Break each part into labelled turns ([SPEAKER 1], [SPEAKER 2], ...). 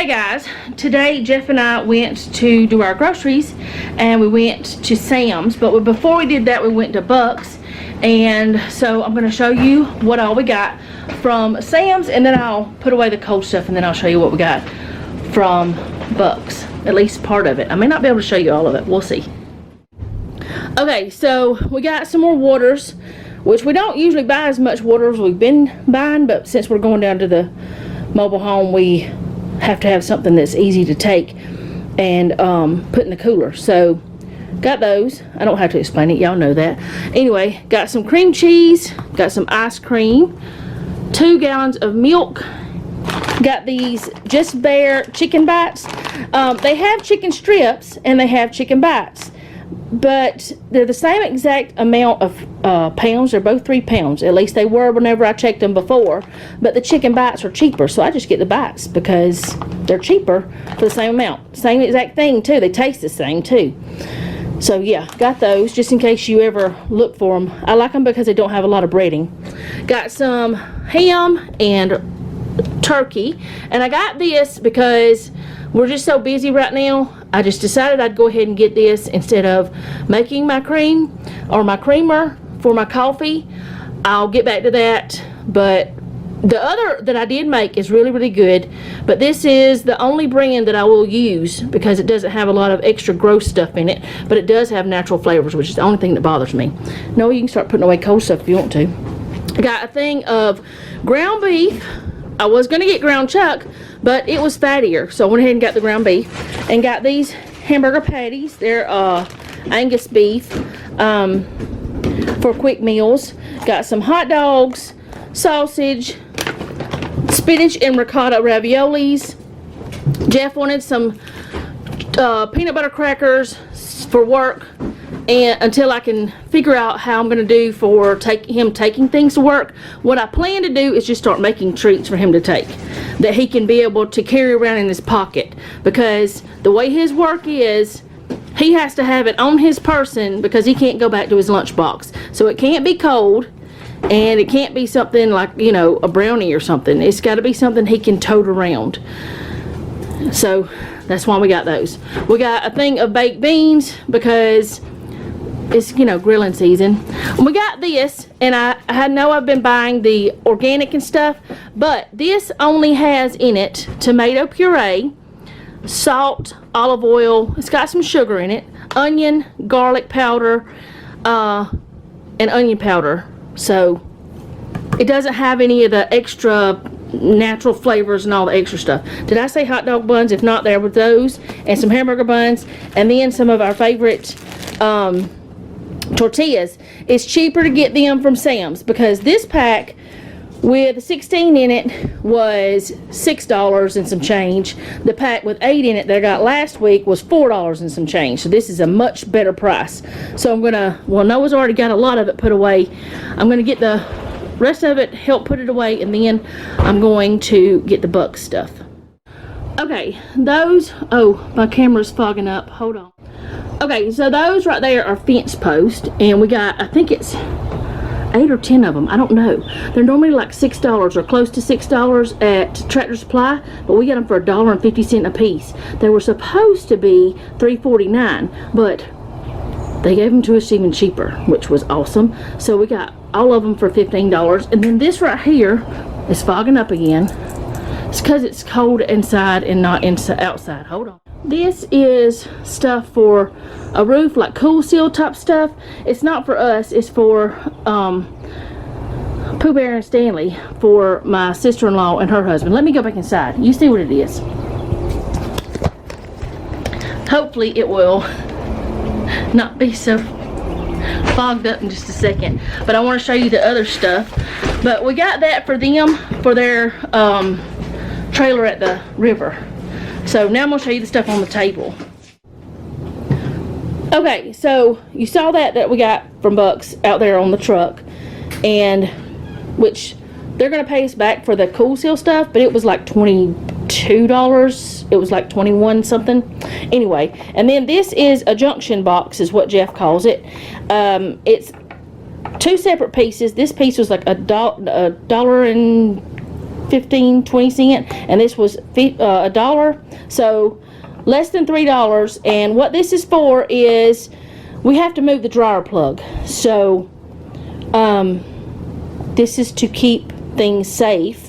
[SPEAKER 1] Hey guys, today Jeff and I went to do our groceries and we went to Sam's, but before we did that we went to Bucks, and so I'm going to show you what all we got from Sam's, and then I'll put away the cold stuff and then I'll show you what we got from Bucks, at least part of it. I may not be able to show you all of it, we'll see. Okay, so we got some more waters, which we don't usually buy as much water as we've been buying, but since we're going down to the mobile home we have to have something that's easy to take and put in the cooler. So got those. I don't have to explain it, y'all know that. Anyway, got some cream cheese, got some ice cream, 2 gallons of milk, got these Just Bare chicken bites. They have chicken strips and they have chicken bites, but they're the same exact amount of pounds. They're both 3 pounds. At least they were whenever I checked them before. But the chicken bites are cheaper, so I just get the bites because they're cheaper for the same amount. Same exact thing too. They taste the same too. So yeah, got those just in case you ever look for them. I like them because they don't have a lot of breading. Got some ham and turkey, and I got this because we're just so busy right now. I just decided I'd go ahead and get this instead of making my cream or my creamer for my coffee. I'll get back to that, but the other that I did make is really good, but this is the only brand that I will use because it doesn't have a lot of extra gross stuff in it, but it does have natural flavors, which is the only thing that bothers me. No, you can start putting away cold stuff if you want to. I got a thing of ground beef. I was going to get ground chuck, but it was fattier, so I went ahead and got the ground beef. And got these hamburger patties. They're Angus beef for quick meals. Got some hot dogs, sausage, spinach and ricotta raviolis. Jeff wanted some peanut butter crackers for work, and until I can figure out how I'm going to do for him taking things to work. What I plan to do is just start making treats for him to take that he can be able to carry around in his pocket, because the way his work is, he has to have it on his person because he can't go back to his lunchbox. So it can't be cold, and it can't be something like, you know, a brownie or something. It's got to be something he can tote around. So that's why we got those. We got a thing of baked beans because it's, you know, grilling season. We got this, and I know I've been buying the organic and stuff, but this only has in it tomato puree, salt, olive oil, it's got some sugar in it, onion, garlic powder, and onion powder. So it doesn't have any of the extra natural flavors and all the extra stuff. Did I say hot dog buns? If not, there were those, and some hamburger buns, and then some of our favorite tortillas. It's cheaper to get them from Sam's because this pack with 16 in it was $6 and some change. The pack with 8 in it that I got last week was $4 and some change. So this is a much better price. So I'm gonna, well, Noah's already got a lot of it put away. I'm gonna get the rest of it, help put it away, and then I'm going to get the Bucks stuff. Okay, those, oh, my camera's fogging up, hold on. Okay, so those right there are fence posts, and we got, I think it's 8 or 10 of them, I don't know. They're normally like $6 or close to $6 at Tractor Supply, but we got them for $1.50 a piece. They were supposed to be $3.49, but they gave them to us even cheaper, which was awesome. So we got all of them for $15. And then this right here is fogging up again. It's because it's cold inside and not outside. Hold on. This is stuff for a roof, like cool seal type stuff. It's not for us, it's for Pooh Bear and Stanley, for my sister-in-law and her husband. Let me go back inside. You see what it is. Hopefully it will not be so fogged up in just a second. But I want to show you the other stuff. But we got that for them, for their trailer at the river. So now I'm going to show you the stuff on the table. Okay, so you saw that we got from Bucks out there on the truck, and which they're going to pay us back for the cool seal stuff, but it was like $22. It was like 21 something. Anyway, and then this is a junction box is what Jeff calls it. It's 2 separate pieces. This piece was like $1.50 15, 20 cents, and this was $1. So less than $3. And what this is for is we have to move the dryer plug. So this is to keep things safe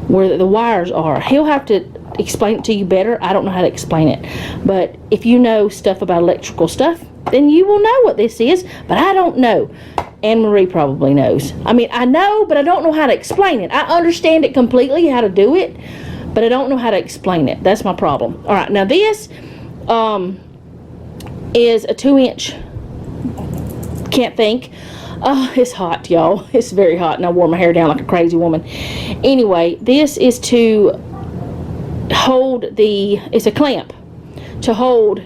[SPEAKER 1] where the wires are. He'll have to explain it to you better. I don't know how to explain it. But if you know stuff about electrical stuff, then you will know what this is. But I don't know. Anne Marie probably knows. I mean, I know, but I don't know how to explain it. I understand it completely, how to do it, but I don't know how to explain it. That's my problem. All right, now this is a 2-inch, can't think. Oh, it's hot, y'all. It's very hot, and I wore my hair down like a crazy woman. Anyway, this is to hold it's a clamp to hold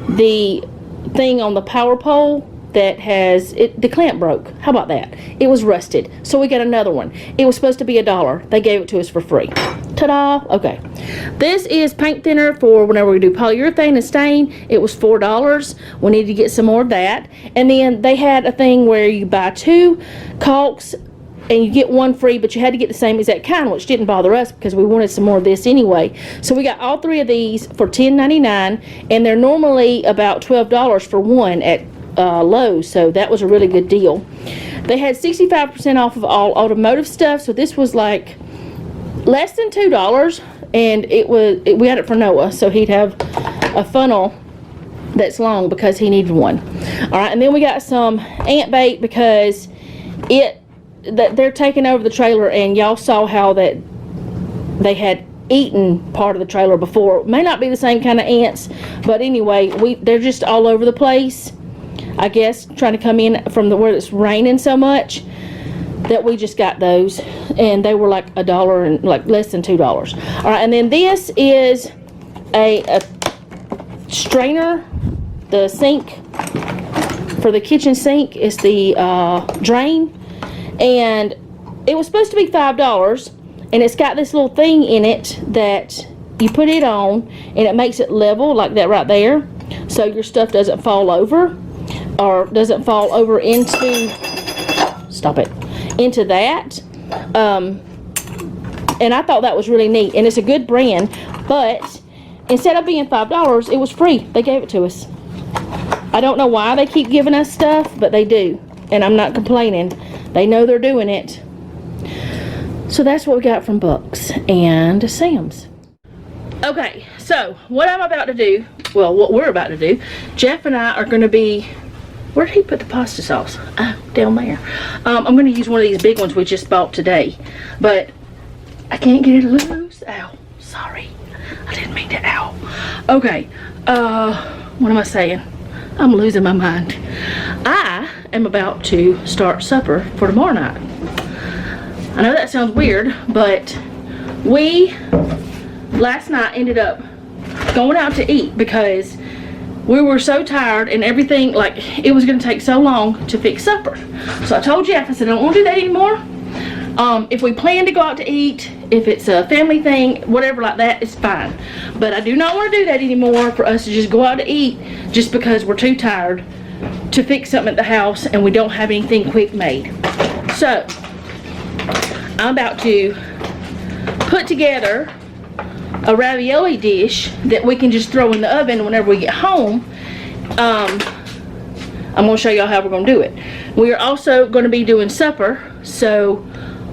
[SPEAKER 1] the thing on the power pole that has the clamp broke. How about that? It was rusted, so we got another one. It was supposed to be $1. They gave it to us for free. Ta-da! Okay, this is paint thinner for whenever we do polyurethane and stain. It was $4. We need to get some more of that. And then they had a thing where you buy 2 caulks and you get 1 free, but you had to get the same exact kind, which didn't bother us because we wanted some more of this anyway. So we got all 3 of these for $10.99, and they're normally about $12 for one at Lowe's, so that was a really good deal. They had 65% off of all automotive stuff, so this was like less than $2, and we had it for Noah, so he'd have a funnel that's long because he needed one. All right, and then we got some ant bait because they're taking over the trailer, and y'all saw how that they had eaten part of the trailer before. May not be the same kind of ants, but anyway, they're just all over the place. I guess trying to come in from where it's raining so much that we just got those, and they were like $1 and like less than $2. All right, and then this is a strainer, the sink for the kitchen sink is the drain, and it was supposed to be $5, and it's got this little thing in it that you put it on, and it makes it level like that right there, so your stuff doesn't fall over. Or doesn't fall over into that. And I thought that was really neat, and it's a good brand, but instead of being $5, it was free. They gave it to us. I don't know why they keep giving us stuff, but they do, and I'm not complaining. They know they're doing it. So that's what we got from Bucks and Sam's. Okay, so what I'm about to do, well, what we're about to do, Jeff and I are going to be, where did he put the pasta sauce? Oh, down there. I'm going to use one of these big ones we just bought today, but I can't get it loose. Ow, sorry. I didn't mean to, ow. Okay, what am I saying? I'm losing my mind. I am about to start supper for tomorrow night. I know that sounds weird, but we last night ended up going out to eat because we were so tired and everything, like it was going to take so long to fix supper. So I told Jeff, I said, I don't want to do that anymore. If we plan to go out to eat, if it's a family thing, whatever like that, it's fine. But I do not want to do that anymore for us to just go out to eat just because we're too tired to fix something at the house and we don't have anything quick made. So I'm about to put together a ravioli dish that we can just throw in the oven whenever we get home. I'm going to show y'all how we're going to do it. We are also going to be doing supper, so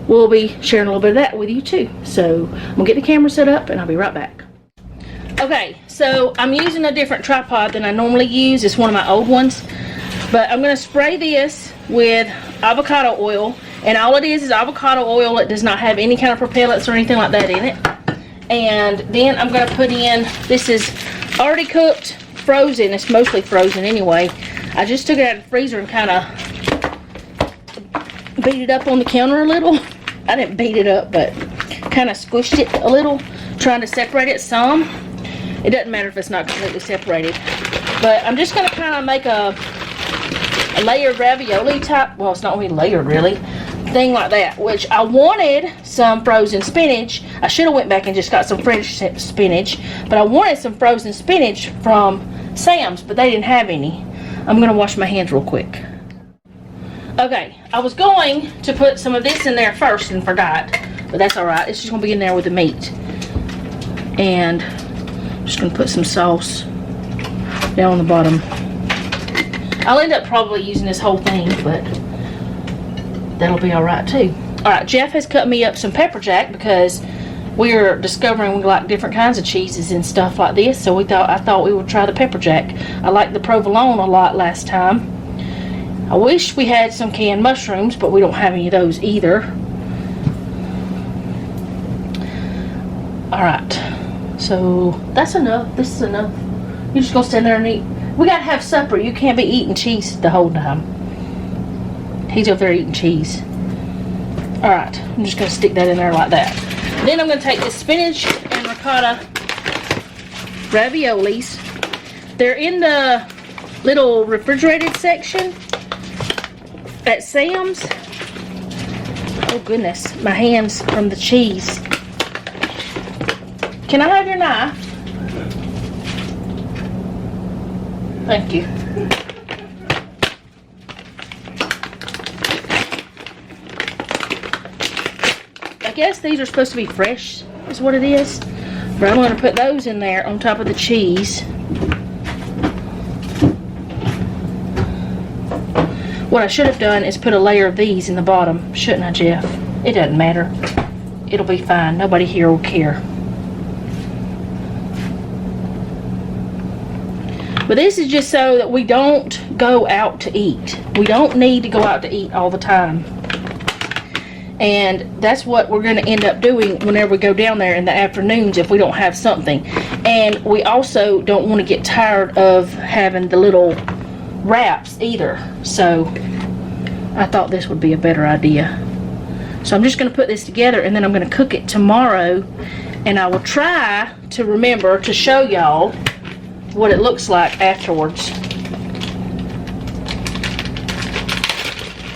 [SPEAKER 1] we'll be sharing a little bit of that with you too. So I'm going to get the camera set up and I'll be right back. Okay, so I'm using a different tripod than I normally use. It's one of my old ones, but I'm going to spray this with avocado oil, and all it is avocado oil. It does not have any kind of propellants or anything like that in it. And then I'm going to put in, this is already cooked, frozen. It's mostly frozen anyway. I just took it out of the freezer and kind of beat it up on the counter a little. I didn't beat it up, but kind of squished it a little, trying to separate it some. It doesn't matter if it's not completely separated. But I'm just going to kind of make a layered ravioli type, well, it's not really layered really, thing like that, which I wanted some frozen spinach. I should have went back and just got some fresh spinach, but I wanted some frozen spinach from Sam's, but they didn't have any. I'm gonna wash my hands real quick. Okay, I was going to put some of this in there first and forgot, but that's all right. It's just gonna be in there with the meat. And I'm just gonna put some sauce down on the bottom. I'll end up probably using this whole thing, but that'll be all right too. All right, Jeff has cut me up some pepper jack because we're discovering we like different kinds of cheeses and stuff like this. So I thought we would try the pepper jack. I liked the provolone a lot last time. I wish we had some canned mushrooms, but we don't have any of those either. All right, so that's enough. This is enough. You're just gonna stand there and eat. We gotta have supper. You can't be eating cheese the whole time. He's over there eating cheese. All right, I'm just gonna stick that in there like that. Then I'm gonna take the spinach and ricotta raviolis. They're in the little refrigerated section at Sam's. Oh goodness, my hands from the cheese. Can I have your knife? Thank you. I guess these are supposed to be fresh, is what it is. But I'm going to put those in there on top of the cheese. What I should have done is put a layer of these in the bottom, shouldn't I, Jeff? It doesn't matter. It'll be fine. Nobody here will care. But this is just so that we don't go out to eat. We don't need to go out to eat all the time. And that's what we're going to end up doing whenever we go down there in the afternoons if we don't have something. And we also don't want to get tired of having the little wraps either. So I thought this would be a better idea. So I'm just going to put this together and then I'm going to cook it tomorrow. And I will try to remember to show y'all what it looks like afterwards.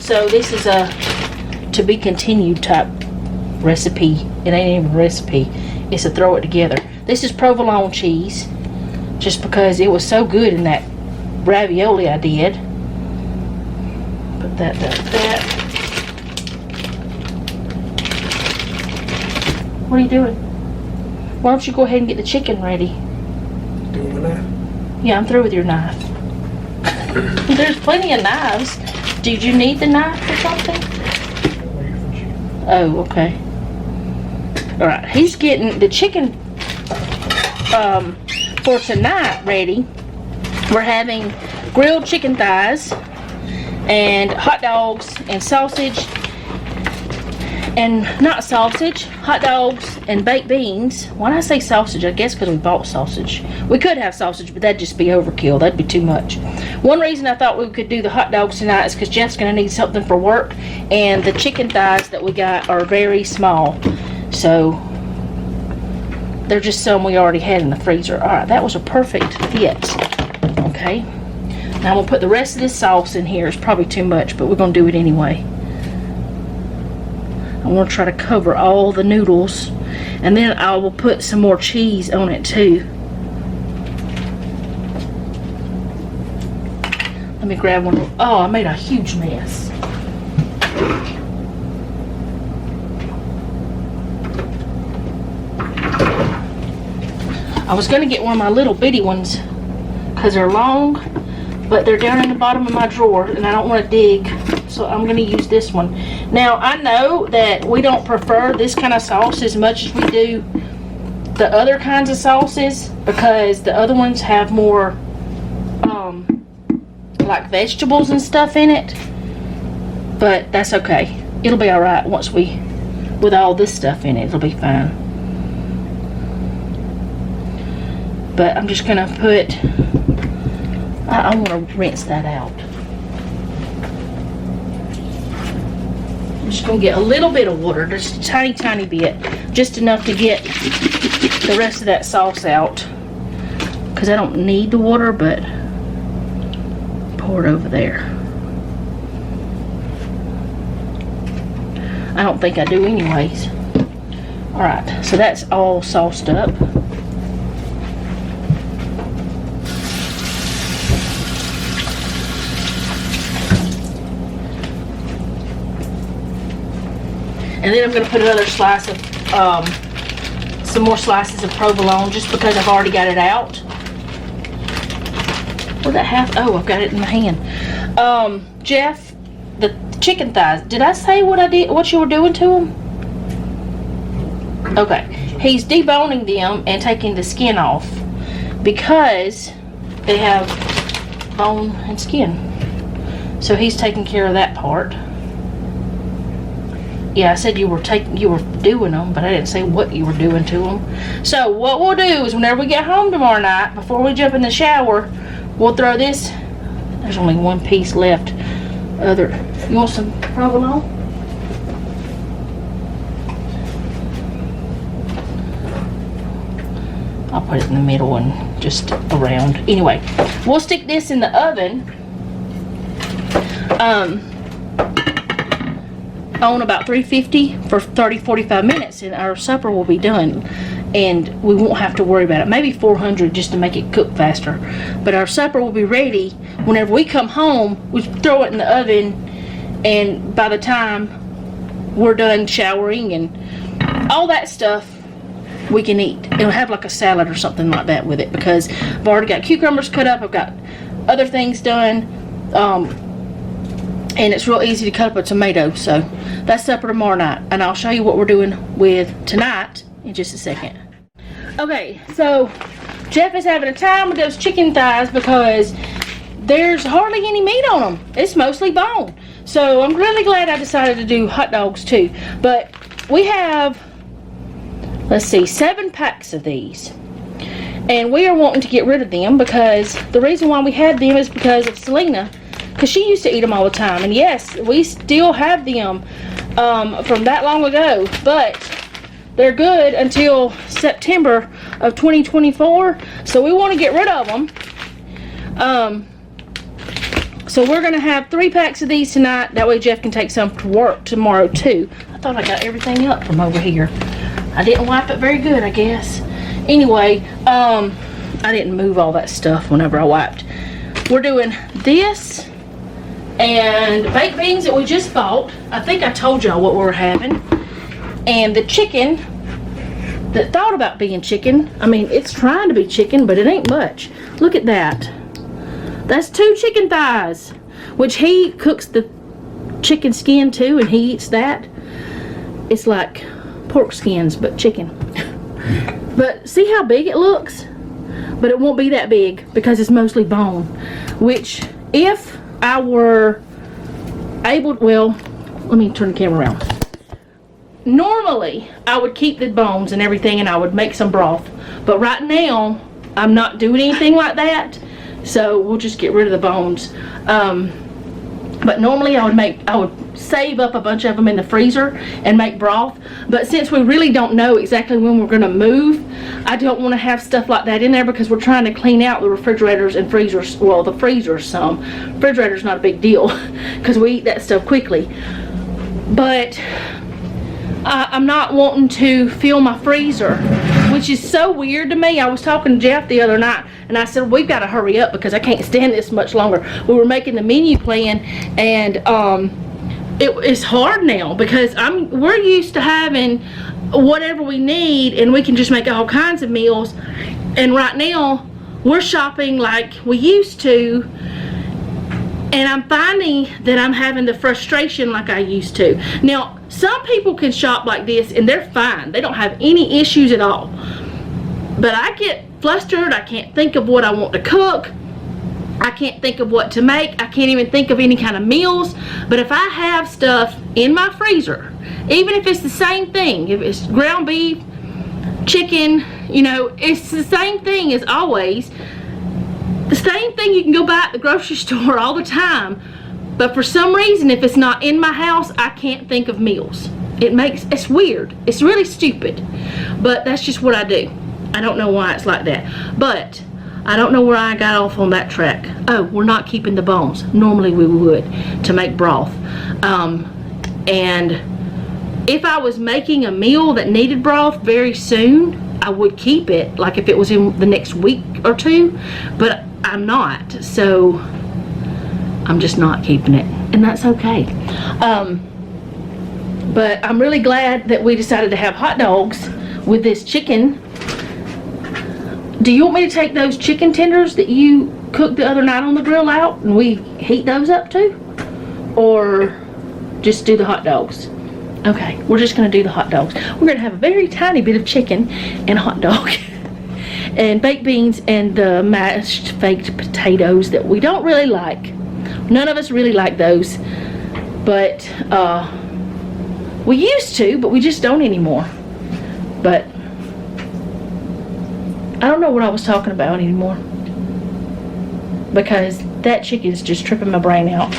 [SPEAKER 1] So this is a to be continued type recipe. It ain't even a recipe, it's a throw it together. This is provolone cheese, just because it was so good in that ravioli I did. Put that like that. What are you doing? Why don't you go ahead and get the chicken ready?
[SPEAKER 2] Doing my knife?
[SPEAKER 1] Yeah, I'm through with your knife. There's plenty of knives. Did you need the knife or something? Oh, okay. Alright, he's getting the chicken for tonight ready. We're having grilled chicken thighs and hot dogs and sausage and not sausage, hot dogs and baked beans. Why did I say sausage? I guess because we bought sausage. We could have sausage, but that'd just be overkill. That'd be too much. One reason I thought we could do the hot dogs tonight is because Jeff's going to need something for work, and the chicken thighs that we got are very small. So they're just some we already had in the freezer. Alright, that was a perfect fit. Okay. Now I'm going to put the rest of this sauce in here. It's probably too much, but we're going to do it anyway. I want to try to cover all the noodles, and then I will put some more cheese on it too. Let me grab one. Oh, I made a huge mess. I was going to get one of my little bitty ones because they're long, but they're down in the bottom of my drawer and I don't want to dig, so I'm going to use this one. Now I know that we don't prefer this kind of sauce as much as we do the other kinds of sauces, because the other ones have more like vegetables and stuff in it, but that's okay. It'll be alright once with all this stuff in it, it'll be fine. But I'm just gonna put, I want to rinse that out. I'm just gonna get a little bit of water, just a tiny bit, just enough to get the rest of that sauce out, because I don't need the water, but pour it over there. I don't think I do anyways. Alright, so that's all sauced up. And then I'm going to put another slice of, some more slices of provolone just because I've already got it out. Where'd that have? Oh, I've got it in my hand. Jeff, the chicken thighs. Did I say what I did? What you were doing to them? Okay. He's deboning them and taking the skin off because they have bone and skin. So he's taking care of that part. Yeah, I said you were doing them, but I didn't say what you were doing to them. So what we'll do is whenever we get home tomorrow night, before we jump in the shower, we'll throw this. There's only one piece left. You want some provolone? I'll put it in the middle and just around. Anyway, we'll stick this in the oven on about 350 for 30-45 minutes, and our supper will be done, and we won't have to worry about it. Maybe 400 just to make it cook faster, but our supper will be ready whenever we come home. We throw it in the oven, and by the time we're done showering and all that stuff, we can eat. It'll have like a salad or something like that with it, because I've already got cucumbers cut up, I've got other things done, and it's real easy to cut up a tomato. So that's supper tomorrow night, and I'll show you what we're doing with tonight in just a second. Okay, so Jeff is having a time with those chicken thighs because there's hardly any meat on them. It's mostly bone. So I'm really glad I decided to do hot dogs too. But we have, let's see, 7 packs of these, and we are wanting to get rid of them because the reason why we had them is because of Selena, because she used to eat them all the time. And yes, we still have them from that long ago, but they're good until September of 2024, so we want to get rid of them. So we're going to have 3 packs of these tonight. That way Jeff can take some to work tomorrow too. I thought I got everything up from over here. I didn't wipe it very good, I guess. Anyway, I didn't move all that stuff whenever I wiped. We're doing this and baked beans that we just bought. I think I told y'all what we were having. And the chicken that thought about being chicken. I mean, it's trying to be chicken, but it ain't much. Look at that. That's 2 chicken thighs, which he cooks the chicken skin too, and he eats that. It's like pork skins, but chicken. But see how big it looks? But it won't be that big because it's mostly bone, which if I were able, well, let me turn the camera around. Normally, I would keep the bones and everything and I would make some broth. But right now, I'm not doing anything like that. So we'll just get rid of the bones. But normally I would save up a bunch of them in the freezer and make broth. But since we really don't know exactly when we're gonna move, I don't wanna have stuff like that in there because we're trying to clean out the refrigerators and freezers. Well, the freezers some. Refrigerator's not a big deal because we eat that stuff quickly. But I'm not wanting to fill my freezer, which is so weird to me. I was talking to Jeff the other night and I said, we've got to hurry up because I can't stand this much longer. We were making the menu plan and it's hard now because we're used to having whatever we need and we can just make all kinds of meals, and right now we're shopping like we used to, and I'm finding that I'm having the frustration like I used to. Now, some people can shop like this and they're fine. They don't have any issues at all. But I get flustered. I can't think of what I want to cook. I can't think of what to make. I can't even think of any kind of meals. But if I have stuff in my freezer, even if it's the same thing, if it's ground beef, chicken, you know, it's the same thing as always. The same thing you can go buy at the grocery store all the time. But for some reason, if it's not in my house, I can't think of meals. It's weird. It's really stupid. But that's just what I do. I don't know why it's like that. But I don't know where I got off on that track. Oh, we're not keeping the bones. Normally we would to make broth. And if I was making a meal that needed broth very soon, I would keep it, like if it was in the next week or 2. But I'm not. So I'm just not keeping it, and that's okay. But I'm really glad that we decided to have hot dogs with this chicken. Do you want me to take those chicken tenders that you cooked the other night on the grill out and we heat those up too? Or just do the hot dogs? Okay, we're just gonna do the hot dogs. We're gonna have a very tiny bit of chicken and hot dog. And baked beans and the mashed baked potatoes that we don't really like. None of us really like those. But we used to, but we just don't anymore. But I don't know what I was talking about anymore, because that chicken's just tripping my brain out.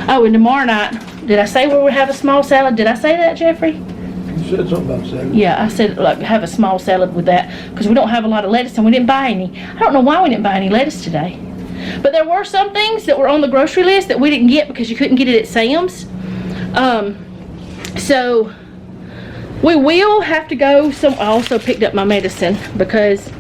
[SPEAKER 1] Oh, and tomorrow night, did I say we would have a small salad? Did I say that, Jeffrey?
[SPEAKER 2] You said something about salad.
[SPEAKER 1] Yeah, I said like have a small salad with that, because we don't have a lot of lettuce and we didn't buy any. I don't know why we didn't buy any lettuce today. But there were some things that were on the grocery list that we didn't get because you couldn't get it at Sam's. So we will have to go I also picked up my medicine because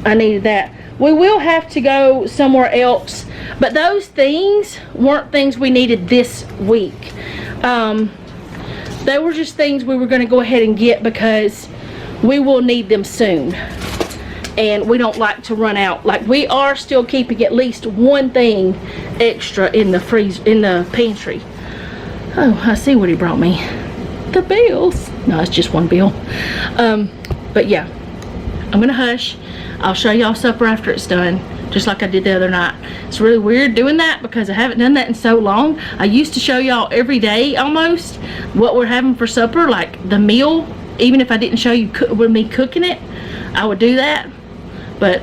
[SPEAKER 1] I needed that. We will have to go somewhere else, but those things weren't things we needed this week. They were just things we were going to go ahead and get because we will need them soon, and we don't like to run out. Like, we are still keeping at least one thing extra in the pantry. Oh, I see what he brought me. The bills. No, it's just one bill. But yeah, I'm gonna hush. I'll show y'all supper after it's done, just like I did the other night. It's really weird doing that because I haven't done that in so long. I used to show y'all every day almost what we're having for supper, like the meal. Even if I didn't show you with me cooking it, I would do that. But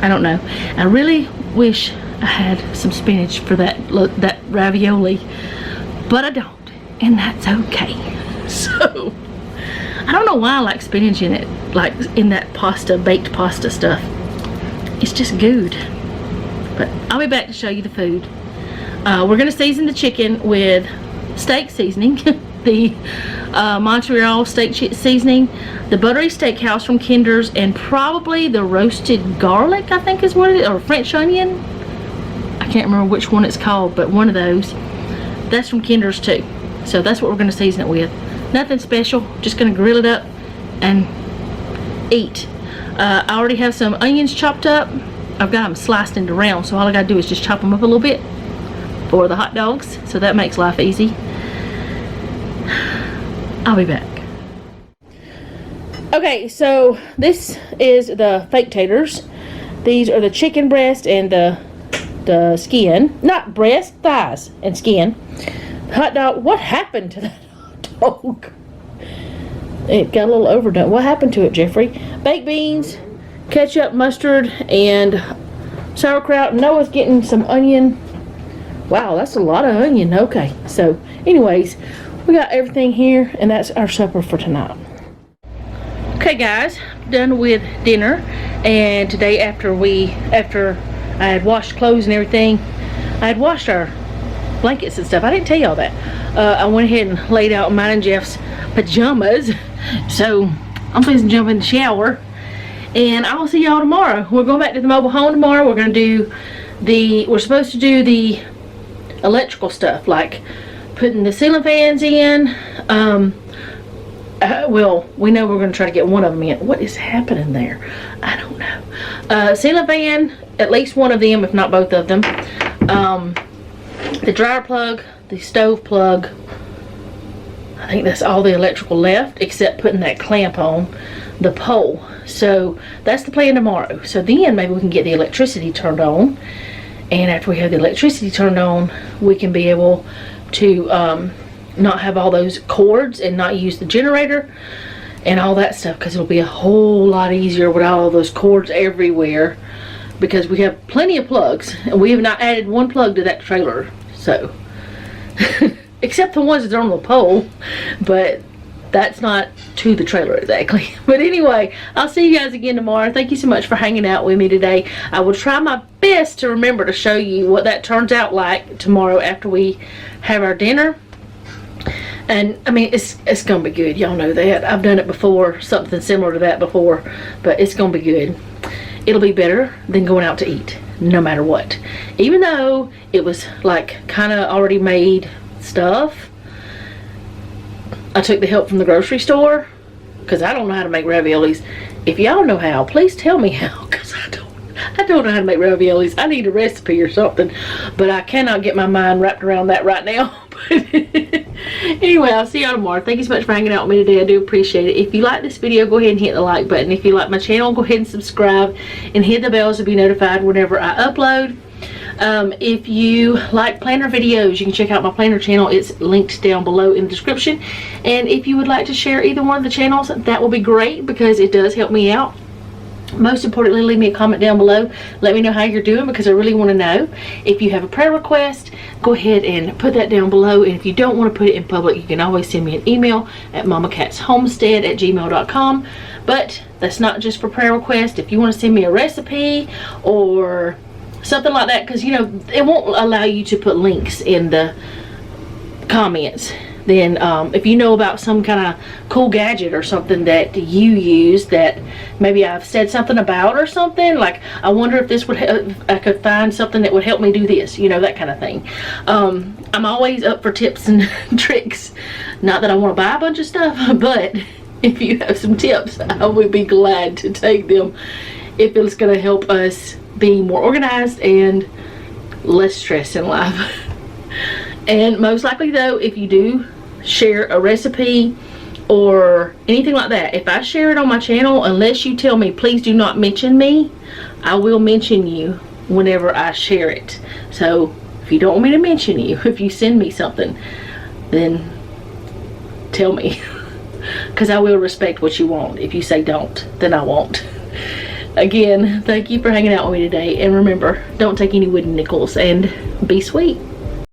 [SPEAKER 1] I don't know. I really wish I had some spinach for that ravioli, but I don't, and that's okay. So I don't know why I like spinach in it, like in that pasta, baked pasta stuff. It's just good. But I'll be back to show you the food. We're gonna season the chicken with steak seasoning, the Montreal steak seasoning, the buttery steakhouse from Kinder's, and probably the roasted garlic, I think is what it is, or French onion. I can't remember which one it's called, but one of those. That's from Kinder's too. So that's what we're gonna season it with. Nothing special, just gonna grill it up and eat. I already have some onions chopped up. I've got them sliced into rounds, so all I gotta do is just chop them up a little bit for the hot dogs, so that makes life easy. I'll be back. Okay, so this is the fake taters. These are the chicken breast and the skin. Not breast, thighs and skin. Hot dog. What happened to that hot dog? It got a little overdone. What happened to it, Jeffrey? Baked beans, ketchup, mustard, and sauerkraut. Noah's getting some onion. Wow, that's a lot of onion. Okay, so anyways, we got everything here, and that's our supper for tonight. Okay guys, done with dinner, and today after I had washed clothes and everything, I had washed our blankets and stuff. I didn't tell y'all that. I went ahead and laid out mine and Jeff's pajamas, so I'm supposed to jump in the shower, and I will see y'all tomorrow. We're going back to the mobile home tomorrow. We're going to do we're supposed to do the electrical stuff, like putting the ceiling fans in. Well, we know we're going to try to get one of them in. What is happening there? I don't know. Ceiling fan, at least one of them, if not both of them. The dryer plug, the stove plug. I think that's all the electrical left, except putting that clamp on the pole. So that's the plan tomorrow. So then maybe we can get the electricity turned on. And after we have the electricity turned on, we can be able to not have all those cords and not use the generator and all that stuff, because it'll be a whole lot easier with all those cords everywhere, because we have plenty of plugs and we have not added one plug to that trailer, so except the ones that are on the pole, but that's not to the trailer exactly. But anyway, I'll see you guys again tomorrow. Thank you so much for hanging out with me today. I will try my best to remember to show you what that turns out like tomorrow after we have our dinner. And I mean, it's gonna be good. Y'all know that. I've done it before, something similar to that before, but it's gonna be good. It'll be better than going out to eat, no matter what. Even though it was like kind of already made stuff, I took the help from the grocery store because I don't know how to make raviolis. If y'all know how, please tell me how, because I don't know how to make raviolis. I need a recipe or something, but I cannot get my mind wrapped around that right now. Anyway, I'll see y'all tomorrow. Thank you so much for hanging out with me today. I do appreciate it. If you like this video, go ahead and hit the like button. If you like my channel, go ahead and subscribe and hit the bells to be notified whenever I upload. If you like planner videos, you can check out my planner channel. It's linked down below in the description. And if you would like to share either one of the channels, that will be great because it does help me out. Most importantly, leave me a comment down below. Let me know how you're doing because I really want to know. If you have a prayer request, go ahead and put that down below. And if you don't want to put it in public, you can always send me an email at mamacatshomestead@gmail.com. But that's not just for prayer requests. If you want to send me a recipe or something like that, because you know it won't allow you to put links in the comments. Then if you know about some kind of cool gadget or something that you use that maybe I've said something about or something, like I wonder if this would if I could find something that would help me do this, you know, that kind of thing. I'm always up for tips and tricks. Not that I want to buy a bunch of stuff, but if you have some tips, I would be glad to take them if it's going to help us be more organized and less stress in life. And most likely though, if you do share a recipe or anything like that, if I share it on my channel, unless you tell me please do not mention me, I will mention you whenever I share it. So if you don't want me to mention you, if you send me something, then tell me, because I will respect what you want. If you say don't, then I won't. Again, thank you for hanging out with me today, and remember, don't take any wooden nickels, and be sweet.